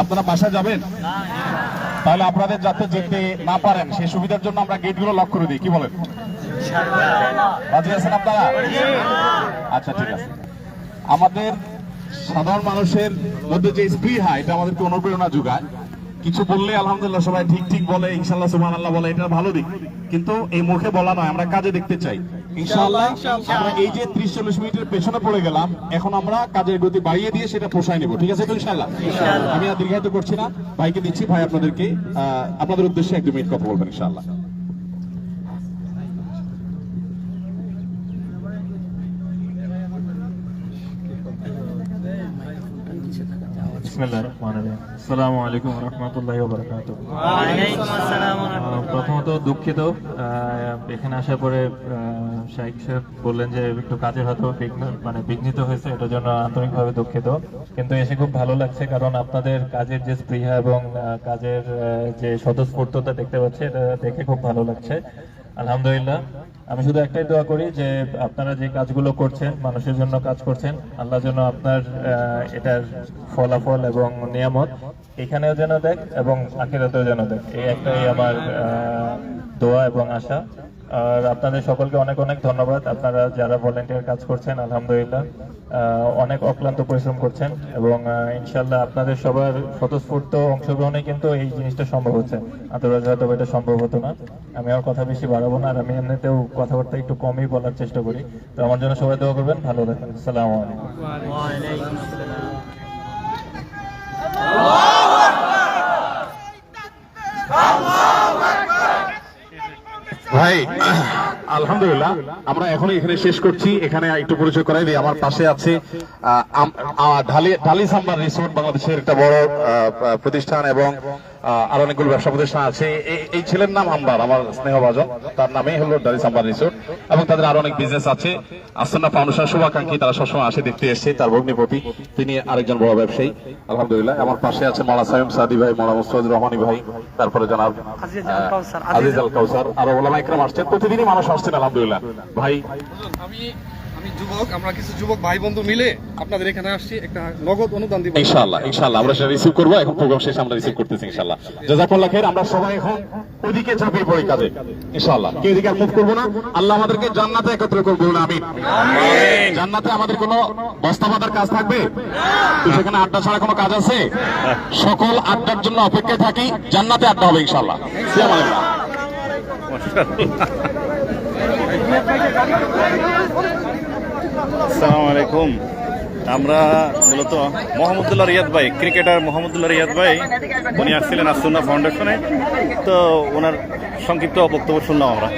আপনারা বাসায় যাবেন? তাহলে আপনাদের যাতে যেতে না পারেন সেই সুবিধার জন্য আমরা গেটগুলো লক করে দিই, কি বলেন? রাজি আছেন আপনারা? আচ্ছা, ঠিক আছে। আমাদের সাধারণ মানুষের মধ্যে যে স্পৃহা, এটা আমাদেরকে অনুপ্রেরণা যোগায়। কিছু বললে আলহামদুলিল্লাহ সবাই ঠিক ঠিক বলে, ইনশাআল্লাহ সুবহানাল্লাহ বলে, এটা ভালো দিক। কিন্তু এই মুখে বলা নয়, আমরা কাজে দেখতে চাই। ইনশাআল্লাহ আমরা এই যে 30-40 মিনিটের পেছনে পড়ে গেলাম, এখন আমরা কাজের গতি বাড়িয়ে দিয়ে সেটা পোষায় নেব, ঠিক আছে তো? ইনশাআল্লাহ। আমি আর দীর্ঘায়িত করছি না, ভাইকে দিচ্ছি। ভাই আপনাদেরকে আপনাদের উদ্দেশ্যে 1-2 মিনিট কথা বলবেন ইনশাআল্লাহ। আসসালামু আলাইকুম ওয়া রাহমাতুল্লাহি ওয়া বারাকাতুহু। প্রথমত দুঃখিত, এখানে আসার পরে শাইখ সাহেব বললেন যে একটু কাজের হয়তো বিঘ্নিত হয়েছে, এটার জন্য আন্তরিকভাবে দুঃখিত। কিন্তু এসে খুব ভালো লাগছে, কারণ আপনাদের কাজের যে স্পৃহা এবং কাজের যে স্বতঃস্ফূর্ততা দেখতে পাচ্ছি, এটা দেখে খুব ভালো লাগছে। আলহামদুলিল্লাহ। আমি শুধু একটাই দোয়া করি যে আপনারা যে কাজগুলো করছেন, মানুষের জন্য কাজ করছেন, আল্লাহ যেন আপনার এটার ফলাফল এবং নিয়ামত এখানেও যেন দেখ এবং আখিরাতেও যেন দেখ, এই একটাই আমার দোয়া এবং আশা। আর আপনাদের সকলকে অনেক অনেক ধন্যবাদ। আপনারা যারা ভলান্টিয়ার কাজ করছেন, আলহামদুলিল্লাহ অনেক অক্লান্ত পরিশ্রম করছেন, এবং ইনশাল্লাহ আপনাদের সবার স্বতঃস্ফূর্ত অংশগ্রহণে কিন্তু এই জিনিসটা সম্ভব হচ্ছে। আদারওয়াইজ হয়তো এটা সম্ভব হতো না। আমি আর কথা বেশি বাড়াবো না, আর আমি এমনিতেও কথাবার্তা একটু কমই বলার চেষ্টা করি। তো আমার জন্য সবাই দোয়া করবেন, ভালো থাকবেন। আসসালামু আলাইকুম। ভাই আলহামদুলিল্লাহ, আমরা এখনই এখানে শেষ করছি। এখানে একটু পরিচয় করাই দিই। আমার পাশে আছে ঢালি সাম্বার রিসোর্ট, বাংলাদেশের একটা বড় প্রতিষ্ঠান, এবং আর অনেকগুলো ব্যবসা প্রতিষ্ঠান আছে। এই ছেলের নাম আম্বার, আমার স্নেহভাজন, তার নামেই হলো ঢালি সাম্বার রিসোর্ট, এবং তাদের আরো অনেক বিজনেস আছে। আসন্না ফাউন্ডেশন শুভাকাঙ্ক্ষী, তারা সবসময় আসে দেখতে এসছে। তার ভগ্নিপতি, তিনি আরেকজন বড় ব্যবসায়ী, আলহামদুলিল্লাহ। আমার পাশে আছে মাওলানা সাইম সাদি ভাই, মাওলানা মুস্তাফিজুর রহমানী ভাই, তারপরে জনাব আজিজ আল কাউসার, আরো ওলামা ইকরাম আসছেন। প্রতিদিনই মানুষ আসছেন, আলহামদুলিল্লাহ। ভাই আমি যুবক, আমরা কিছু যুবক ভাই বন্ধু মিলে আপনাদের এখানে আসছি, একটা নগদ অনুদান দিব ইনশাআল্লাহ। ইনশাআল্লাহ আমরা সেটা রিসিভ করবো। এখন প্রোগ্রাম শেষে আমরা রিসিভ করতেছি ইনশাআল্লাহ। জাযাকাল্লাহ খাইর। আমরা সবাই এখন ওইদিকে ঝাঁপিয়ে পড়ি কাজে ইনশাআল্লাহ। কেউ এদিকে আর মুভ করবো না। আল্লাহ আমাদেরকে জান্নাতে একত্র করবো, আমিন। জান্নাতে আমাদের কোনো বস্তা বাঁধার কাজ থাকবে? তো সেখানে আড্ডা ছাড়া কোনো কাজ আছে? সকল আড্ডার জন্য অপেক্ষায় থাকি, জান্নাতে আড্ডা হবে ইনশাআল্লাহ। আসসালামু আলাইকুম। আমরা মূলত মোহাম্মদুল্লাহ রিয়াদ ভাই, ক্রিকেটার মোহাম্মদুল্লাহ রিয়াদ ভাই, উনি আসছিলেন আসুন্না ফাউন্ডেশনে। তো ওনার সংক্ষিপ্ত বক্তব্য শুনলাম আমরা।